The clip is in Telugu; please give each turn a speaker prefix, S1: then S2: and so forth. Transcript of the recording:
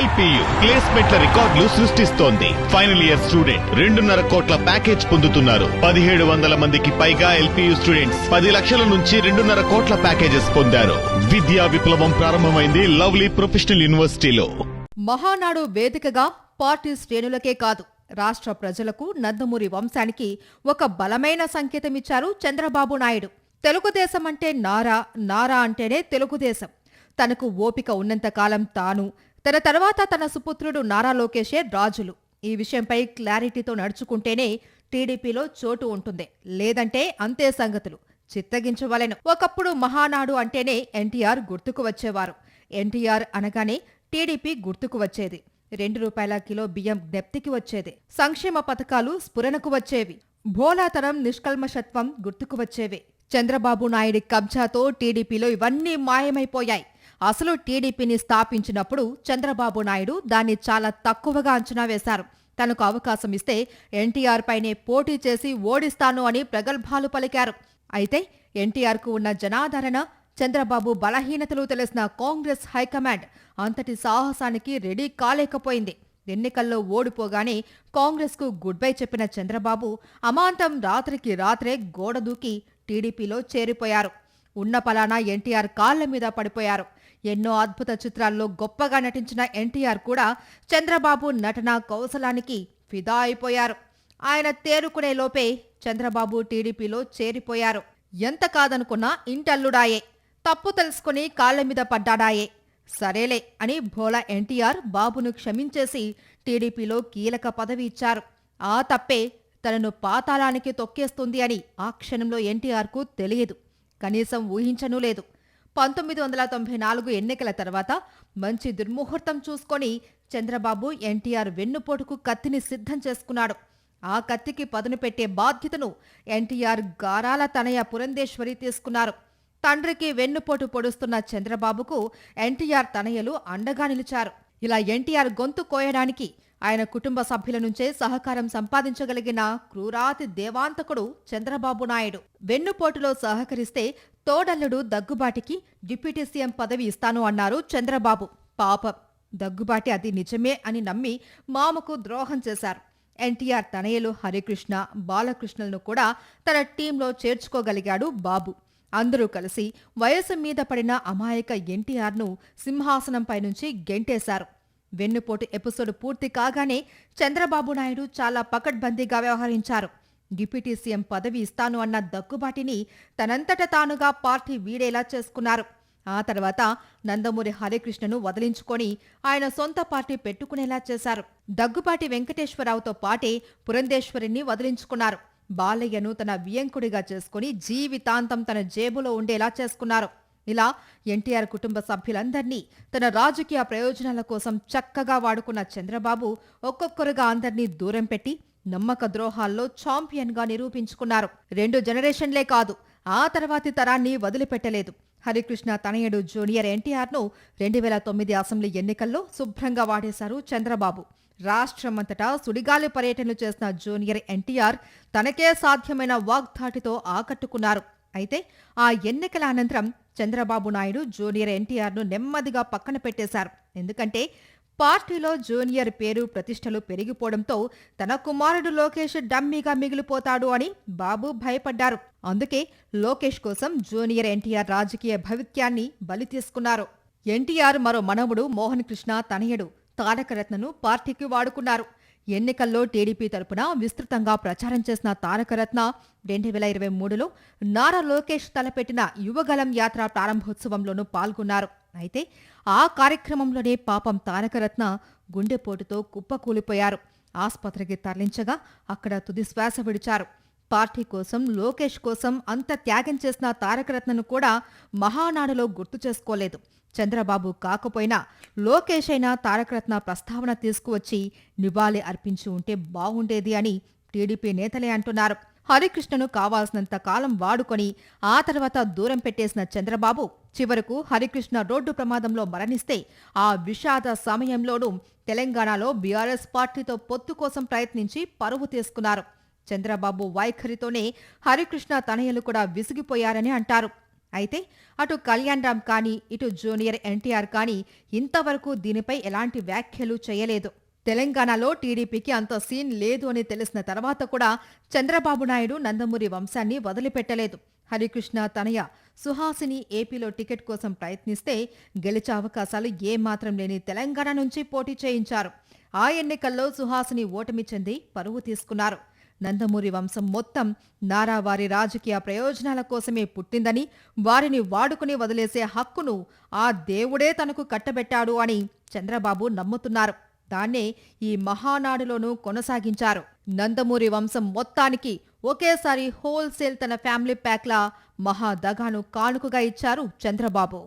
S1: ఎల్పియు ప్లేస్మెంట్ల రికార్డులు సృష్టిస్తోంది. ఫైనల్ ఇయర్ స్టూడెంట్ 2.5 కోట్ల ప్యాకేజ్ పొందుతున్నారు. 1700 మందికి పైగా ఎల్పియు స్టూడెంట్స్ 10 లక్షల నుంచి 2.5 కోట్ల ప్యాకేజెస్ పొందారు. విద్యా విప్లవం ప్రారంభమైంది లవ్లీ ప్రొఫెషనల్ యూనివర్సిటీలో.
S2: మహానాడు వేదికగా పార్టీ శ్రేణులకే కాదు, రాష్ట్ర ప్రజలకు, నందమూరి వంశానికి ఒక బలమైన సంకేతమిచ్చారు చంద్రబాబు నాయుడు. తెలుగుదేశం అంటే నారా, నారా అంటేనే తెలుగుదేశం. తనకు ఓపిక ఉన్నంతకాలం తాను, తన తర్వాత తన సుపుత్రుడు నారా లోకేషే రాజులు. ఈ విషయంపై క్లారిటీతో నడుచుకుంటేనే టీడీపీలో చోటు ఉంటుంది, లేదంటే అంతే సంగతులు. చిత్తగించవలెను. ఒకప్పుడు మహానాడు అంటేనే ఎన్టీఆర్ గుర్తుకు వచ్చేవారు. ఎన్టీఆర్ అనగానే టీడీపీ గుర్తుకు వచ్చేది. 2 రూపాయల కిలో బియ్యం జ్ఞప్తికి వచ్చేది. సంక్షేమ పథకాలు స్ఫురణకు వచ్చేవి. భోలాతనం, నిష్కల్మషత్వం గుర్తుకు వచ్చేవి. చంద్రబాబు నాయుడి కబ్జాతో టీడీపీలో ఇవన్నీ మాయమైపోయాయి. అసలు టీడీపీని స్థాపించినప్పుడు చంద్రబాబు నాయుడు దాన్ని చాలా తక్కువగా అంచనా వేశారు. తనకు అవకాశం ఇస్తే ఎన్టీఆర్ పైనే పోటీ చేసి ఓడిస్తాను అని ప్రగల్భాలు పలికారు. అయితే ఎన్టీఆర్కు ఉన్న జనాదరణ, చంద్రబాబు బలహీనతలు తెలిసిన కాంగ్రెస్ హైకమాండ్ అంతటి సాహసానికి రెడీ కాలేకపోయింది. ఎన్నికల్లో ఓడిపోగానే కాంగ్రెస్కు గుడ్ బై చెప్పిన చంద్రబాబు అమాంతం రాత్రికి రాత్రే గోడ దూకి టీడీపీలో చేరిపోయారు. ఉన్న పలానా ఎన్టీఆర్ కాళ్ల మీద పడిపోయారు. ఎన్నో అద్భుత చిత్రాల్లో గొప్పగా నటించిన ఎన్టీఆర్ కూడా చంద్రబాబు నటనా కౌశలానికి ఫిదా అయిపోయారు. ఆయన తేరుకునే లోపే చంద్రబాబు టీడీపీలో చేరిపోయారు. ఎంత కాదనుకున్నా ఇంటల్లుడాయే, తప్పు తెలుసుకుని కాళ్ల మీద పడ్డాడాయే. సరేలే అని భోలా ఎన్టీఆర్ బాబును క్షమించేసి టీడీపీలో కీలక పదవి ఇచ్చారు. ఆ తప్పే తనను పాతాళానికి తొక్కేస్తుంది అని ఆ క్షణంలో ఎన్టీఆర్కు తెలియదు, కనీసం ఊహించనూ లేదు. 1994 ఎన్నికల తర్వాత మంచి దుర్ముహూర్తం చూసుకొని చంద్రబాబు ఎన్టీఆర్ వెన్నుపోటుకు కత్తిని సిద్ధం చేసుకున్నాడు. ఆ కత్తికి పదును పెట్టే బాధ్యతను ఎన్టీఆర్ గారాల తనయ పురంధేశ్వరి తీసుకున్నారు. తండ్రికి వెన్నుపోటు పొడుస్తున్న చంద్రబాబుకు ఎన్టీఆర్ తనయలు అండగా నిలిచారు. ఇలా ఎన్టీఆర్ గొంతు కోయడానికి ఆయన కుటుంబ సభ్యుల నుంచే సహకారం సంపాదించగలిగిన క్రూరాతి దేవాంతకుడు చంద్రబాబు నాయుడు. వెన్నుపోటులో సహకరిస్తే తోడల్లుడు దగ్గుబాటికి డిప్యూటీ సీఎం పదవి ఇస్తాను అన్నారు చంద్రబాబు. పాపం, దగ్గుబాటి అది నిజమే అని నమ్మి మామకు ద్రోహం చేశారు. ఎన్టీఆర్ తనయలు హరికృష్ణ, బాలకృష్ణలను కూడా తన టీంలో చేర్చుకోగలిగాడు బాబు. అందరూ కలిసి వయసు మీద పడిన అమాయక ఎన్టీఆర్ను సింహాసనంపై నుంచి గెంటేశారు. వెన్నుపోటు ఎపిసోడ్ పూర్తి కాగానే చంద్రబాబు నాయుడు చాలా పకడ్బందీగా వ్యవహరించారు. డిప్యూటీ సీఎం పదవి ఇస్తాను అన్న దగ్గుబాటిని తనంతట తానుగా పార్టీ వీడేలా చేసుకున్నారు. ఆ తర్వాత నందమూరి హరికృష్ణను వదిలించుకొని ఆయన సొంత పార్టీ పెట్టుకునేలా చేశారు. దగ్గుబాటి వెంకటేశ్వరరావుతో పాటే పురంధేశ్వరిని వదిలించుకున్నారు. బాలయ్యను తన వియంకుడిగా చేసుకుని జీవితాంతం తన జేబులో ఉండేలా చేసుకున్నారు. ఇలా ఎన్టీఆర్ కుటుంబ సభ్యులందర్నీ తన రాజకీయ ప్రయోజనాల కోసం చక్కగా వాడుకున్న చంద్రబాబు ఒక్కొక్కరుగా అందర్నీ దూరం పెట్టి నమ్మక ద్రోహాల్లో ఛాంపియన్గా నిరూపించుకున్నారు. 2 జనరేషన్లే కాదు, ఆ తర్వాతి తరాన్ని వదిలిపెట్టలేదు. హరికృష్ణ తనయుడు జూనియర్ ఎన్టీఆర్ను 2009 అసెంబ్లీ ఎన్నికల్లో శుభ్రంగా వాడేశారు చంద్రబాబు. రాష్ట్రమంతటా సుడిగాలి పర్యటనలు చేసిన జూనియర్ ఎన్టీఆర్ తనకే సాధ్యమైన వాగ్ధాటితో ఆకట్టుకున్నారు. అయితే ఆ ఎన్నికల అనంతరం చంద్రబాబు నాయుడు జూనియర్ ఎన్టీఆర్ను నెమ్మదిగా పక్కన పెట్టేశారు. ఎందుకంటే పార్టీలో జూనియర్ పేరు ప్రతిష్టలు పెరిగిపోవడంతో తన కుమారుడు లోకేష్ డమ్మీగా మిగిలిపోతాడు అని బాబు భయపడ్డారు. అందుకే లోకేష్ కోసం జూనియర్ ఎన్టీఆర్ రాజకీయ భవిత్యాన్ని బలి తీసుకున్నారు. ఎన్టీఆర్ మరో మనవడు మోహన్ కృష్ణ తనయుడు తారకరత్నను పార్టీకి వాడుకున్నారు. ఎన్నికల్లో టీడీపీ తరపున విస్తృతంగా ప్రచారం చేసిన తారకరత్న 2023లో నారా లోకేష్ తలపెట్టిన యువగలం యాత్ర ప్రారంభోత్సవంలోనూ పాల్గొన్నారు. అయితే ఆ కార్యక్రమంలోనే పాపం తారకరత్న గుండెపోటుతో కుప్పకూలిపోయారు. ఆస్పత్రికి తరలించగా అక్కడ తుది శ్వాస విడిచారు. పార్టీ కోసం, లోకేష్ కోసం అంత త్యాగం చేసిన తారకరత్నను కూడా మహానాడులో గుర్తు చేసుకోలేదు. చంద్రబాబు కాకపోయినా లోకేష్ అయినా తారకరత్న ప్రస్తావన తీసుకువచ్చి నివాళి అర్పించి ఉంటే బావుండేది అని టీడీపీ నేతలే అంటున్నారు. హరికృష్ణను కావాల్సినంత కాలం వాడుకొని ఆ తర్వాత దూరం పెట్టేసిన చంద్రబాబు చివరకు హరికృష్ణ రోడ్డు ప్రమాదంలో మరణిస్తే ఆ విషాద సమయంలోనూ తెలంగాణలో బీఆర్ఎస్ పార్టీతో పొత్తు కోసం ప్రయత్నించి పరువు తీసుకున్నారు. చంద్రబాబు వైఖరితోనే హరికృష్ణ తనయులు కూడా విసిగిపోయారని అంటారు. అయితే అటు కళ్యాణ్ రామ్ కానీ ఇటు జూనియర్ ఎన్టీఆర్ కానీ ఇంతవరకు దీనిపై ఎలాంటి వ్యాఖ్యలు చేయలేదు. తెలంగాణలో టీడీపీకి అంత సీన్ లేదు అని తెలిసిన తర్వాత కూడా చంద్రబాబు నాయుడు నందమూరి వంశాన్ని వదిలిపెట్టలేదు. హరికృష్ణ తనయ సుహాసిని ఏపీలో టికెట్ కోసం ప్రయత్నిస్తే గెలిచే అవకాశాలు ఏమాత్రం లేని తెలంగాణ నుంచి పోటీ చేయించారు. ఆ ఎన్నికల్లో సుహాసిని ఓటమి చెంది పరువు తీసుకున్నారు. నందమూరి వంశం మొత్తం నారా వారి రాజకీయ ప్రయోజనాల కోసమే పుట్టిందని, వారిని వాడుకుని వదిలేసే హక్కును ఆ దేవుడే తనకు కట్టబెట్టాడు అని చంద్రబాబు నమ్ముతున్నారు. దాన్నే ఈ మహానాడులోనూ కొనసాగించారు. నందమూరి వంశం మొత్తానికి ఒకేసారి హోల్సేల్ తన ఫ్యామిలీ ప్యాక్లా మహాదగాను కానుకగా ఇచ్చారు చంద్రబాబు.